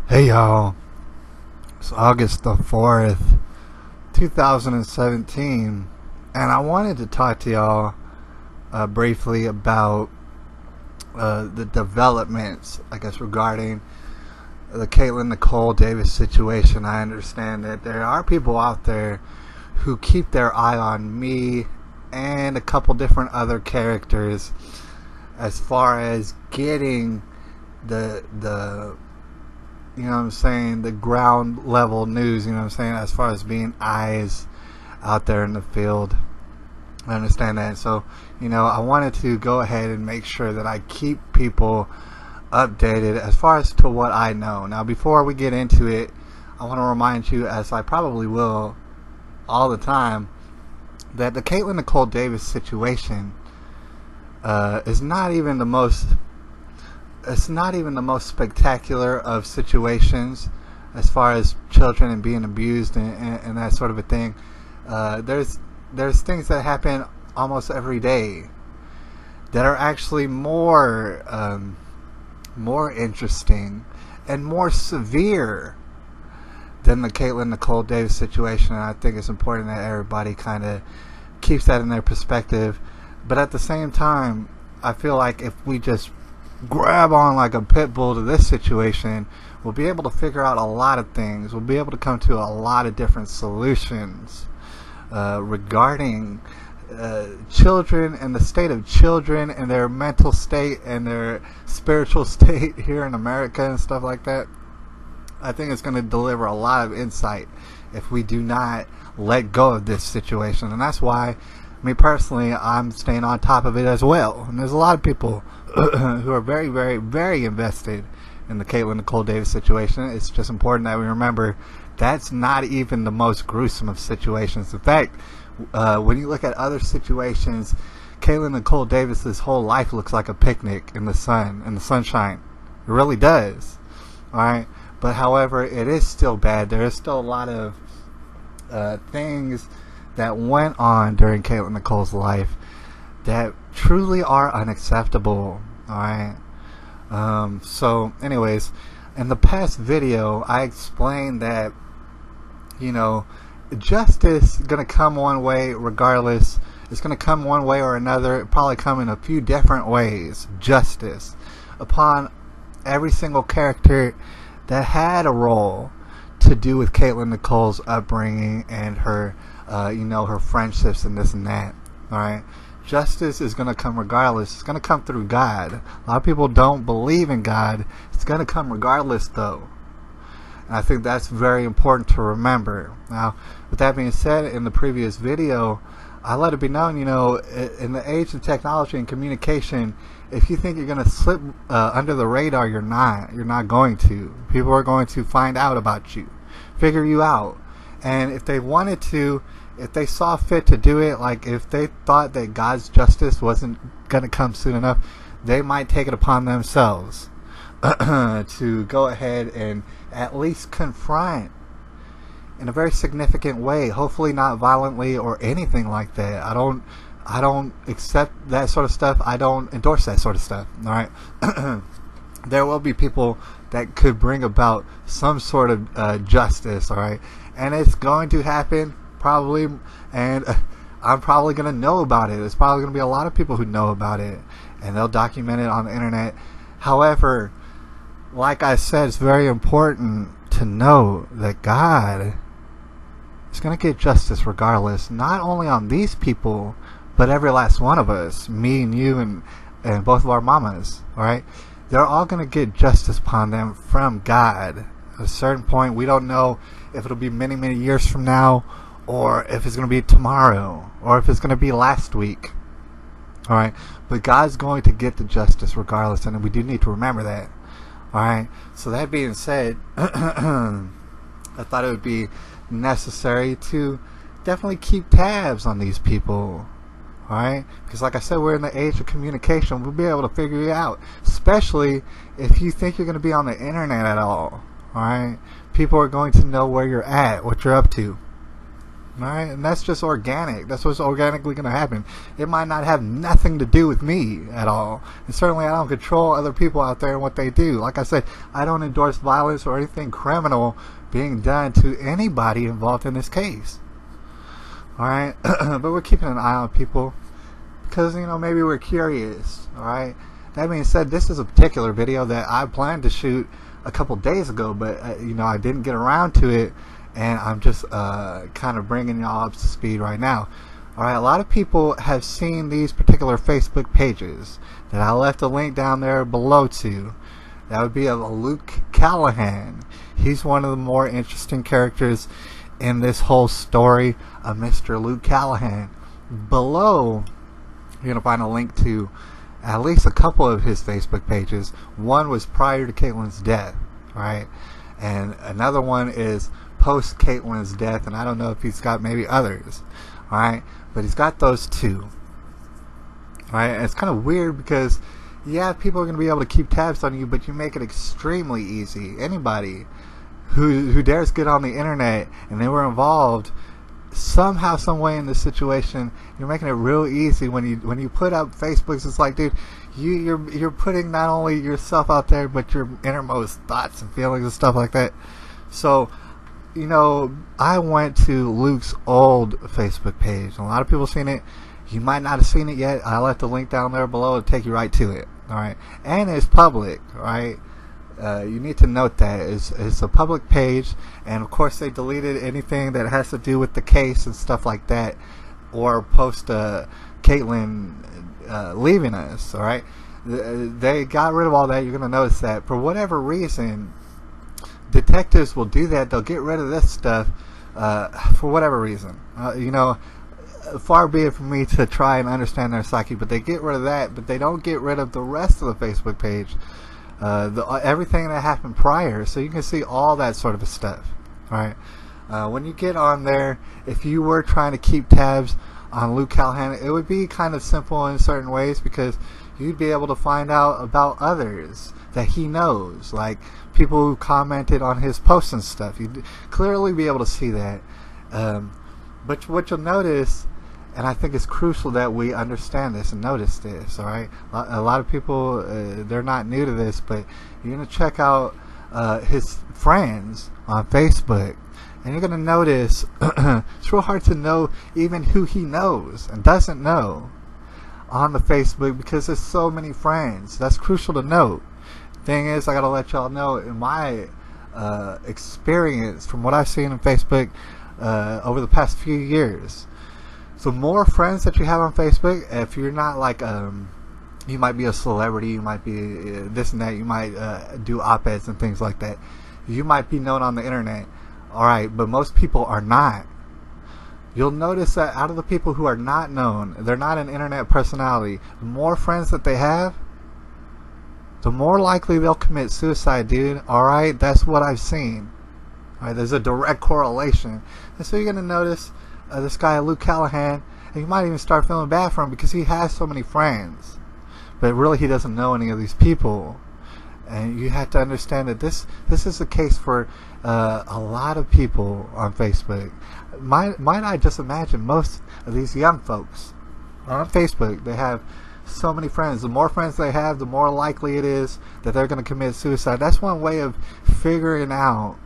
Hey y'all, it's August the 4th, 2017, and I wanted to talk to y'all briefly about the developments, I guess, regarding the Caitlin Nicole Davis situation. I understand that there are people out there who keep their eye on me and a couple different other characters as far as getting the you know what I'm saying, the ground level news, you know what I'm saying, as far as being eyes out there in the field. I understand that. So, I wanted to go ahead and make sure that I keep people updated as far as to what I know. Now, before we get into it, I want to remind you, as I probably will all the time, that the Caitlin Nicole Davis situation is not even the most spectacular of situations as far as children and being abused and that sort of a thing. There's things that happen almost every day that are actually more interesting and more severe than the Caitlin Nicole Davis situation. And I think it's important that everybody kind of keeps that in their perspective. But at the same time, I feel like if we just grab on like a pit bull to this situation, we'll be able to figure out a lot of things. We'll be able to come to a lot of different solutions regarding children and the state of children and their mental state and their spiritual state here in America and stuff like that. I think it's going to deliver a lot of insight if we do not let go of this situation. And that's why, me personally, I'm staying on top of it as well. And there's a lot of people who are very, very, very invested in the Caitlin Nicole Davis situation. It's just important that we remember that's not even the most gruesome of situations. In fact, when you look at other situations, Caitlin Nicole Davis's whole life looks like a picnic in the sun, in the sunshine. It really does. All right. But however, it is still bad. There is still a lot of things that went on during Caitlin Nicole's life that truly are unacceptable. Alright. So anyways, in the past video I explained that justice is going to come one way regardless. It's going to come one way or another. It probably come in a few different ways. Justice upon every single character that had a role to do with Caitlin Nicole's upbringing and her her friendships and this and that. Alright. Justice is going to come regardless. It's going to come through God. A lot of people don't believe in God. It's going to come regardless, though. And I think that's very important to remember. Now, with that being said, in the previous video, I let it be known, in the age of technology and communication, if you think you're going to slip under the radar, you're not. You're not going to. People are going to find out about you, figure you out. And if they wanted to, if they saw fit to do it, like if they thought that God's justice wasn't going to come soon enough, they might take it upon themselves to go ahead and at least confront in a very significant way, hopefully not violently or anything like that. I don't accept that sort of stuff. I don't endorse that sort of stuff. All right. There will be people that could bring about some sort of justice. All right. And it's going to happen probably, and I'm probably going to know about it. There's probably going to be a lot of people who know about it, and they'll document it on the internet. However, like I said, it's very important to know that God is going to get justice regardless, not only on these people, but every last one of us, me and you and both of our mamas. All right, they're all going to get justice upon them from God. At a certain point, we don't know if it'll be many, many years from now, or if it's going to be tomorrow, or if it's going to be last week. Alright? But God's going to get the justice regardless, and we do need to remember that. Alright? So that being said, I thought it would be necessary to definitely keep tabs on these people. Alright? Because like I said, we're in the age of communication. We'll be able to figure it out. Especially if you think you're going to be on the internet at all. Alright? People are going to know where you're at, what you're up to. Alright, and that's just organic. That's what's organically going to happen. It might not have nothing to do with me at all. And certainly I don't control other people out there and what they do. Like I said, I don't endorse violence or anything criminal being done to anybody involved in this case. Alright, but we're keeping an eye on people because, you know, maybe we're curious. Alright, that being said, this is a particular video that I planned to shoot a couple days ago, but, you know, I didn't get around to it. And I'm just kind of bringing y'all up to speed right now. Alright, a lot of people have seen these particular Facebook pages that I left a link down there below to. That would be of Luke Callahan. He's one of the more interesting characters in this whole story of Mr. Luke Callahan. Below, you're going to find a link to at least a couple of his Facebook pages. One was prior to Caitlin's death, right? And another one is post Caitlin's death, and I don't know if he's got maybe others, alright, but he's got those two, alright. And it's kind of weird because, yeah, people are going to be able to keep tabs on you, but you make it extremely easy. Anybody who dares get on the internet and they were involved somehow, some way in this situation, you're making it real easy when you put up Facebooks. It's like, dude, you're putting not only yourself out there, but your innermost thoughts and feelings and stuff like that. So, you know, I went to Luke's old Facebook page. A lot of people have seen it. You might not have seen it yet. I left the link down there below to take you right to it. Alright, and it's public. Alright, you need to note that it's a public page, and of course they deleted anything that has to do with the case and stuff like that, or post Caitlin leaving us. Alright, they got rid of all that. You're gonna notice that for whatever reason, detectives will do that. They'll get rid of this stuff for whatever reason. You know, far be it from me to try and understand their psyche, but they get rid of that, but they don't get rid of the rest of the Facebook page, everything that happened prior, so you can see all that sort of stuff. Alright, when you get on there, if you were trying to keep tabs on Luke Callahan, it would be kind of simple in certain ways, because you'd be able to find out about others that he knows, like people who commented on his posts and stuff. You'd clearly be able to see that. But what you'll notice, and I think it's crucial that we understand this and notice this, alright? A lot of people, they're not new to this, but you're going to check out his friends on Facebook, and you're going to notice it's real hard to know even who he knows and doesn't know on the Facebook, because there's so many friends. That's crucial to note. Thing is, I gotta let y'all know, in my experience from what I've seen on Facebook over the past few years, the more friends that you have on Facebook, if you're not like you might be a celebrity, you might be this and that, you might do op-eds and things like that, you might be known on the internet, alright, but most people are not. You'll notice that out of the people who are not known, they're not an internet personality, the more friends that they have, the more likely they'll commit suicide, dude. Alright, that's what I've seen. Alright, there's a direct correlation. And so you're going to notice this guy, Luke Callahan, and you might even start feeling bad for him because he has so many friends. But really he doesn't know any of these people. And you have to understand that this is the case for a lot of people on Facebook. Might I just imagine most of these young folks on Facebook, they have so many friends. The more friends they have, the more likely it is that they're going to commit suicide. That's one way of figuring out,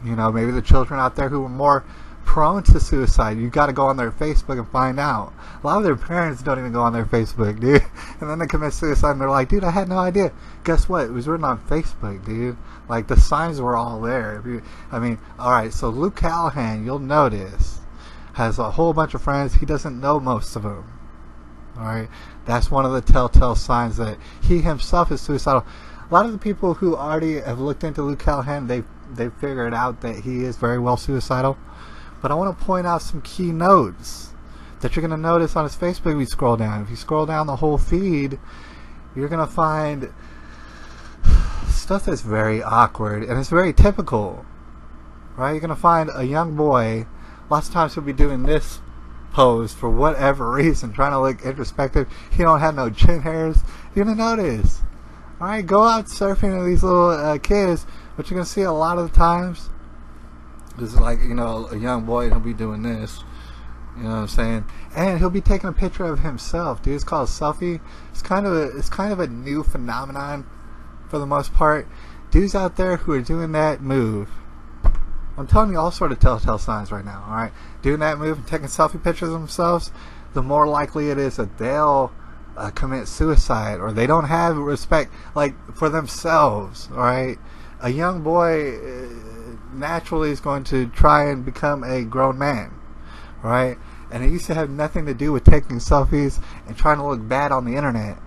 you know, maybe the children out there who are more prone to suicide. You got to go on their Facebook and find out. A lot of their parents don't even go on their Facebook, dude, and then they commit suicide and they're like, dude, I had no idea. Guess what? It was written on Facebook, dude. Like, the signs were all there. I mean, alright, so Luke Callahan, you'll notice, has a whole bunch of friends. He doesn't know most of them. Alright, that's one of the telltale signs that he himself is suicidal. A lot of the people who already have looked into Luke Callahan, they've figured out that he is very well suicidal. But I want to point out some key notes that you're going to notice on his Facebook if you scroll down. If you scroll down the whole feed, you're going to find stuff that's very awkward, and it's very typical. Right? You're going to find a young boy, lots of times he'll be doing this pose for whatever reason, trying to look introspective. He don't have no chin hairs. You're gonna notice. Alright, go out surfing with these little kids, but you're gonna see a lot of the times This is like, a young boy, and he'll be doing this. You know what I'm saying? And he'll be taking a picture of himself, dude. It's called selfie. It's kind of a new phenomenon for the most part. Dudes out there who are doing that move. I'm telling you all sort of telltale signs right now, alright? Doing that move and taking selfie pictures of themselves, the more likely it is that they'll commit suicide, or they don't have respect, like, for themselves, alright? A young boy naturally is going to try and become a grown man, right? And it used to have nothing to do with taking selfies and trying to look bad on the internet,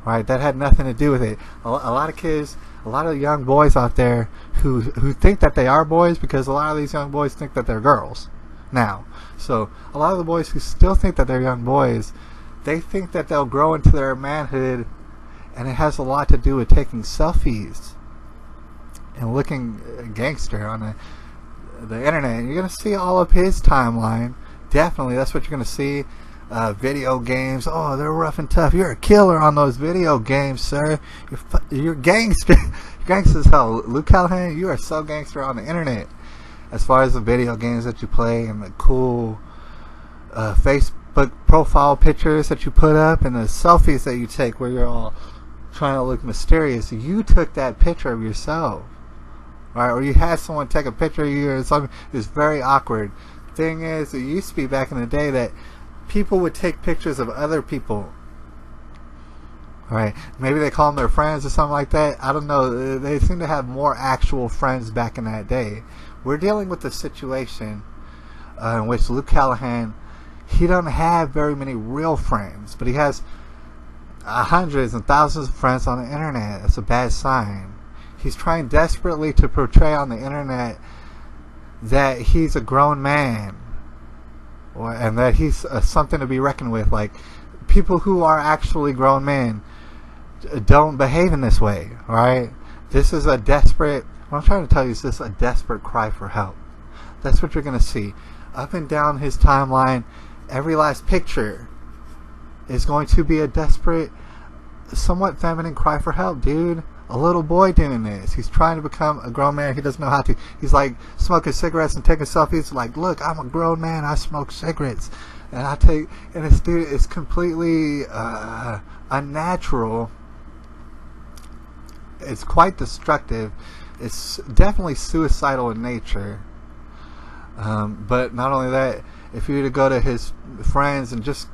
right? That had nothing to do with it. A lot of kids, a lot of young boys out there who think that they are boys, because a lot of these young boys think that they're girls now. So a lot of the boys who still think that they're young boys, they think that they'll grow into their manhood, and it has a lot to do with taking selfies and looking gangster on the internet. And you're going to see all of his timeline. Definitely, that's what you're going to see. Video games. Oh, they're rough and tough. You're a killer on those video games, sir. You're gangster. Gangster as hell. Luke Callahan, you are so gangster on the internet. As far as the video games that you play and the cool Facebook profile pictures that you put up and the selfies that you take where you're all trying to look mysterious. You took that picture of yourself, right? Or you had someone take a picture of you or something. It's very awkward. Thing is, it used to be back in the day that people would take pictures of other people, right? Maybe they call them their friends or something like that. I don't know. They seem to have more actual friends back in that day. We're dealing with a situation in which Luke Callahan, he doesn't have very many real friends, but he has hundreds and thousands of friends on the internet. That's a bad sign. He's trying desperately to portray on the internet that he's a grown man, and that he's something to be reckoned with. Like, people who are actually grown men don't behave in this way, right? This is a desperate, what I'm trying to tell you is this a desperate cry for help. That's what you're going to see. Up and down his timeline, every last picture is going to be a desperate, somewhat feminine cry for help, dude. A little boy doing this. He's trying to become a grown man. He doesn't know how to. He's like smoking cigarettes and taking selfies. Like, look, I'm a grown man. I smoke cigarettes, and this dude is completely unnatural. It's quite destructive. It's definitely suicidal in nature. But not only that, if you were to go to his friends and just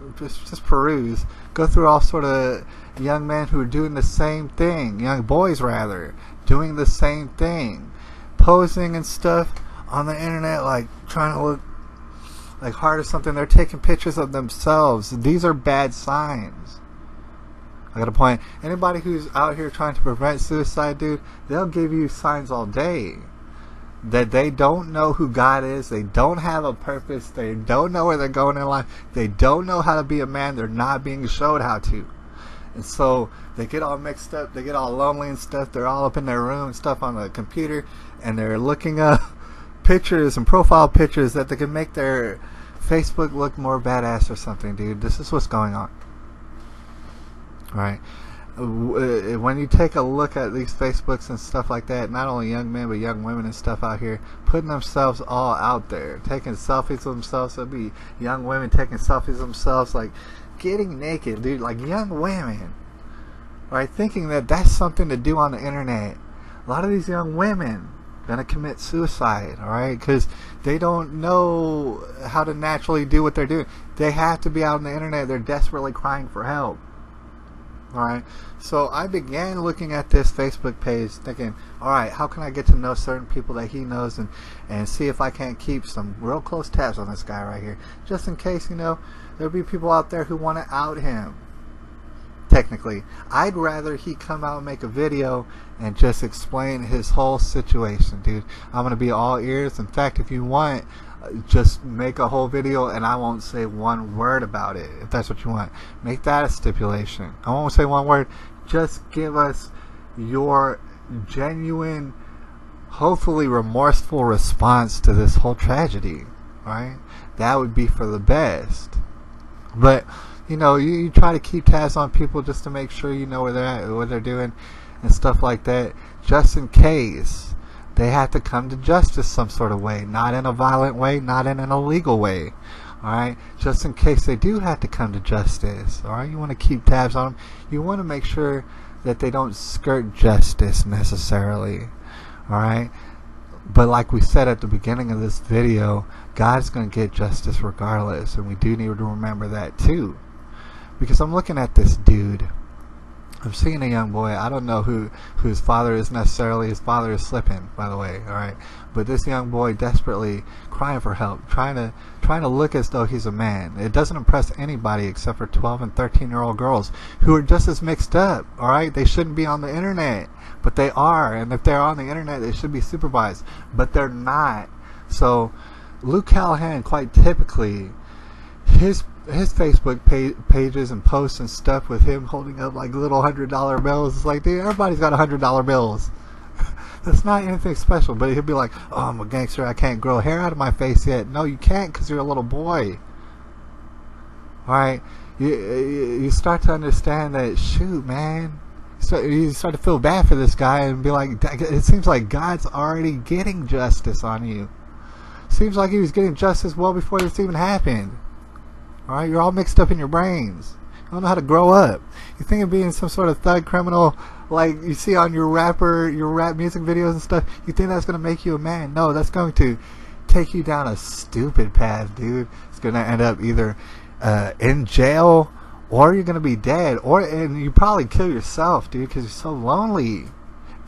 peruse, go through all sort of young men who are doing the same thing, young boys rather, doing the same thing, posing and stuff on the internet, like trying to look like hard or something. They're taking pictures of themselves. These are bad signs. I got a point. Anybody who's out here trying to prevent suicide, dude, they'll give you signs all day that they don't know who God is. They don't have a purpose. They don't know where they're going in life. They don't know how to be a man. They're not being showed how to. And so they get all mixed up. They get all lonely and stuff. They're all up in their room and stuff on the computer, and they're looking up pictures and profile pictures that they can make their Facebook look more badass or something, dude. This is what's going on. Right? When you take a look at these Facebooks and stuff like that, not only young men but young women and stuff out here putting themselves all out there, taking selfies of themselves. There'll be young women taking selfies of themselves, like getting naked, dude, like young women, right? Thinking that that's something to do on the internet. A lot of these young women gonna commit suicide, all right, because they don't know how to naturally do what they're doing. They have to be out on the internet. They're desperately crying for help. Alright, so I began looking at this Facebook page thinking, alright, how can I get to know certain people that he knows and see if I can't keep some real close tabs on this guy right here, just in case, there'll be people out there who want to out him. Technically, I'd rather he come out and make a video and just explain his whole situation, dude. I'm going to be all ears. In fact, if you want, just make a whole video and I won't say one word about it, if that's what you want. Make that a stipulation. I won't say one word. Just give us your genuine, hopefully remorseful response to this whole tragedy, right? That would be for the best. But you try to keep tabs on people just to make sure you know where they're at, what they're doing and stuff like that, just in case they have to come to justice some sort of way, not in a violent way, not in an illegal way. Alright, just in case they do have to come to justice. Alright, you want to keep tabs on them. You want to make sure that they don't skirt justice necessarily. Alright, but like we said at the beginning of this video, God's going to get justice regardless, and we do need to remember that too. Because I'm looking at this dude, I'm seeing a young boy. I don't know who his father is necessarily. His father is slipping, by the way. All right, but this young boy desperately crying for help, trying to look as though he's a man. It doesn't impress anybody except for 12 and 13-year-old girls who are just as mixed up. All right, they shouldn't be on the internet, but they are. And if they're on the internet, they should be supervised, but they're not. So Luke Callahan, quite typically, his Facebook pages and posts and stuff with him holding up like little $100 bills. It's like, dude, everybody's got $100 bills. That's not anything special. But he'll be like, oh, I'm a gangster. I can't grow hair out of my face yet. No, you can't, because you're a little boy. All right, you start to understand that. Shoot, man. So you start to feel bad for this guy and be like, it seems like God's already getting justice on you. Seems like he was getting justice well before this even happened. Alright, you're all mixed up in your brains. You don't know how to grow up. You think of being some sort of thug criminal like you see on your rap music videos and stuff. You think that's going to make you a man. No, that's going to take you down a stupid path, dude. It's going to end up either in jail, or you're going to be dead, and you probably kill yourself, dude, because you're so lonely.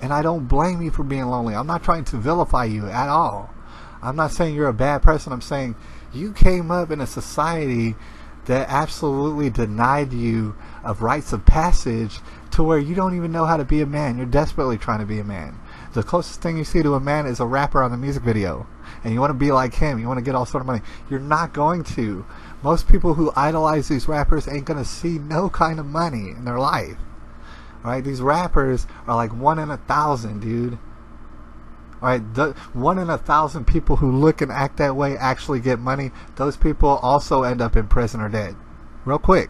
And I don't blame you for being lonely. I'm not trying to vilify you at all. I'm not saying you're a bad person. I'm saying you came up in a society that absolutely denied you of rites of passage to where you don't even know how to be a man. You're desperately trying to be a man. The closest thing you see to a man is a rapper on the music video. And you want to be like him. You want to get all sort of money. You're not going to. Most people who idolize these rappers ain't going to see no kind of money in their life. Alright, these rappers are like 1 in 1,000, dude. Alright, the 1 in 1,000 people who look and act that way actually get money. Those people also end up in prison or dead. Real quick.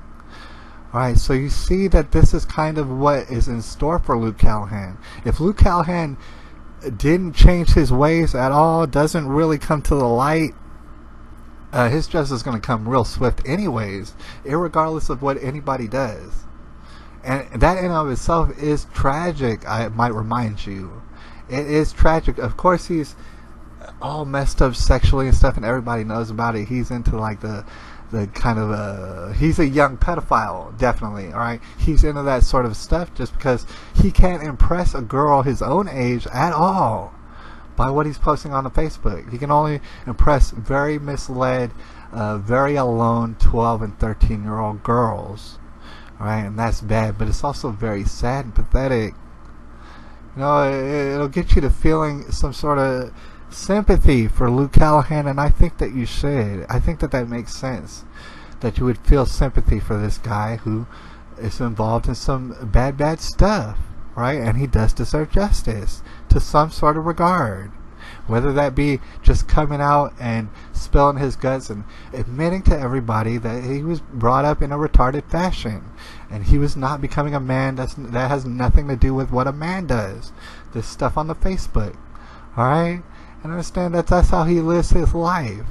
Alright, so you see that this is kind of what is in store for Luke Callahan. If Luke Callahan didn't change his ways at all, doesn't really come to the light, his justice is going to come real swift anyways, irregardless of what anybody does. And that in and of itself is tragic, I might remind you. It is tragic. Of course, he's all messed up sexually and stuff, and everybody knows about it. He's into like the kind of he's a young pedophile, definitely. All right, he's into that sort of stuff just because he can't impress a girl his own age at all by what he's posting on the Facebook. He can only impress very misled, very alone 12 and 13-year-old girls. All right, and that's bad, but it's also very sad and pathetic. You know, it'll get you to feeling some sort of sympathy for Luke Callahan, and I think that you should. I think that that makes sense. That you would feel sympathy for this guy who is involved in some bad stuff, right? And he does deserve justice to some sort of regard. Whether that be just coming out and spilling his guts and admitting to everybody that he was brought up in a retarded fashion and he was not becoming a man. That has nothing to do with what a man does. This stuff on the Facebook. Alright? And understand that that's how he lives his life.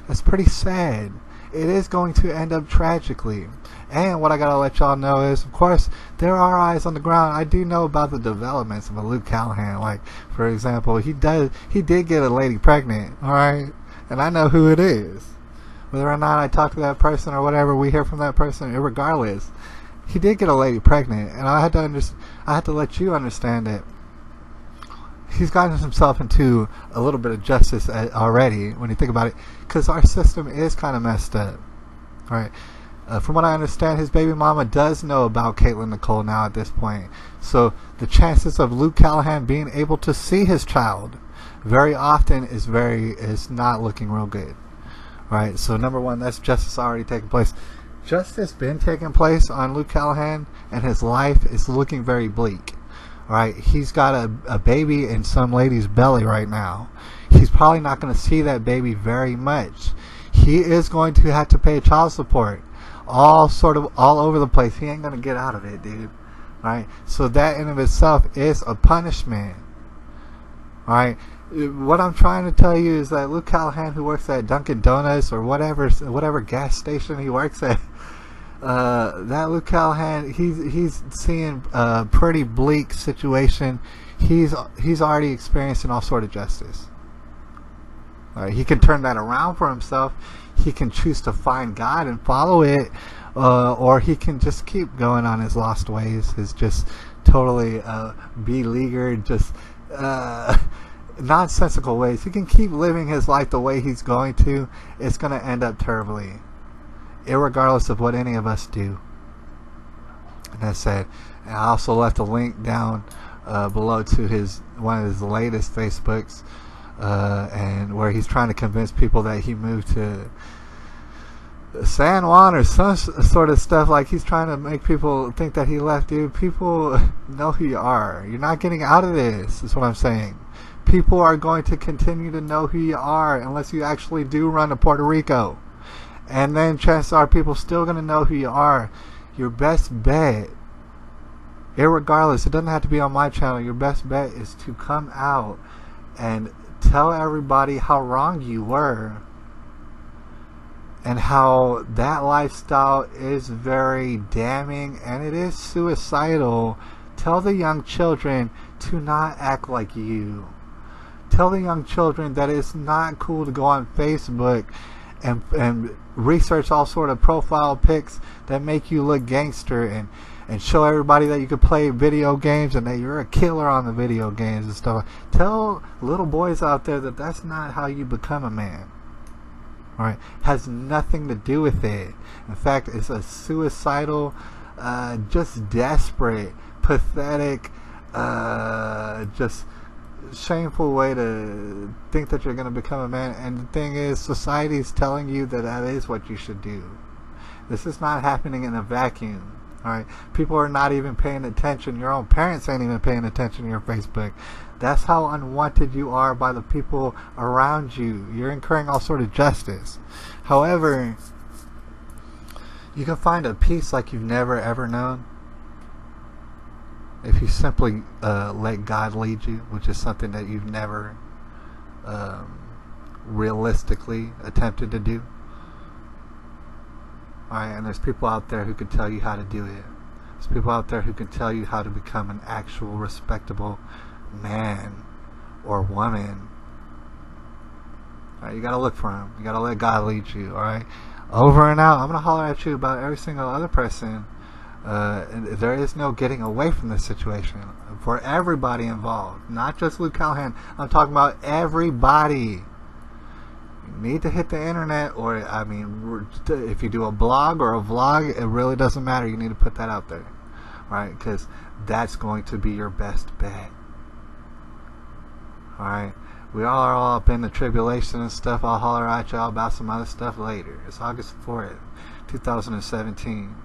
That's pretty sad. It is going to end up tragically. And what I gotta let y'all know is, of course, there are eyes on the ground. I do know about the developments of a Luke Callahan. Like, for example, he did get a lady pregnant, alright? And I know who it is. Whether or not I talk to that person or whatever, we hear from that person, irregardless. He did get a lady pregnant, and I had to let you understand that he's gotten himself into a little bit of justice already when you think about it, because our system is kind of messed up. Alright, from what I understand, his baby mama does know about Caitlin Nicole now at this point. So the chances of Luke Callahan being able to see his child very often is not looking real good. Alright, so number one, that's justice already taking place. Justice been taking place on Luke Callahan, and his life is looking very bleak. Alright, he's got a baby in some lady's belly right now. He's probably not going to see that baby very much. He is going to have to pay child support. All over the place. He ain't going to get out of it, dude. Alright, so that in of itself is a punishment. Alright, What I'm trying to tell you is that Luke Callahan, who works at Dunkin' Donuts or whatever gas station he works at, that Luke Callahan, he's seeing a pretty bleak situation. He's already experiencing all sort of justice. All right, he can turn that around for himself. He can choose to find God and follow it, or he can just keep going on his lost ways, his just totally beleaguered, just nonsensical ways. He can keep living his life the way he's going to. It's going to end up terribly, irregardless of what any of us do. And I said, and I also left a link down below to one of his latest Facebooks, and where he's trying to convince people that he moved to San Juan or some sort of stuff. Like, he's trying to make people think that he left. Dude, people know who you are. You're not getting out of this, is what I'm saying. People are going to continue to know who you are unless you actually do run to Puerto Rico. And then chances are people still going to know who you are. Your best bet, irregardless, it doesn't have to be on my channel, your best bet is to come out and tell everybody how wrong you were and how that lifestyle is very damning and it is suicidal. Tell the young children to not act like you. Tell the young children that it's not cool to go on Facebook and research all sort of profile pics that make you look gangster and show everybody that you can play video games and that you're a killer on the video games and stuff. Tell little boys out there that that's not how you become a man. All right, has nothing to do with it. In fact, it's a suicidal, just desperate, pathetic, just shameful way to think that you're going to become a man. And the thing is, society's telling you that that is what you should do. This is not happening in a vacuum. Alright, people are not even paying attention. Your own parents ain't even paying attention to your Facebook. That's how unwanted you are by the people around you. You're incurring all sort of justice. However, you can find a peace like you've never ever known if you simply let God lead you, which is something that you've never realistically attempted to do. Alright, and there's people out there who can tell you how to do it. There's people out there who can tell you how to become an actual respectable man or woman. Alright, you gotta look for him. You gotta let God lead you, alright? Over and out. I'm gonna holler at you about every single other person. There is no getting away from this situation for everybody involved, not just Luke Callahan. I'm talking about everybody. You need to hit the internet, or I mean, if you do a blog or a vlog, it really doesn't matter. You need to put that out there, right? Because that's going to be your best bet. All right, we are all up in the tribulation and stuff. I'll holler at y'all about some other stuff later. It's August 4th, 2017.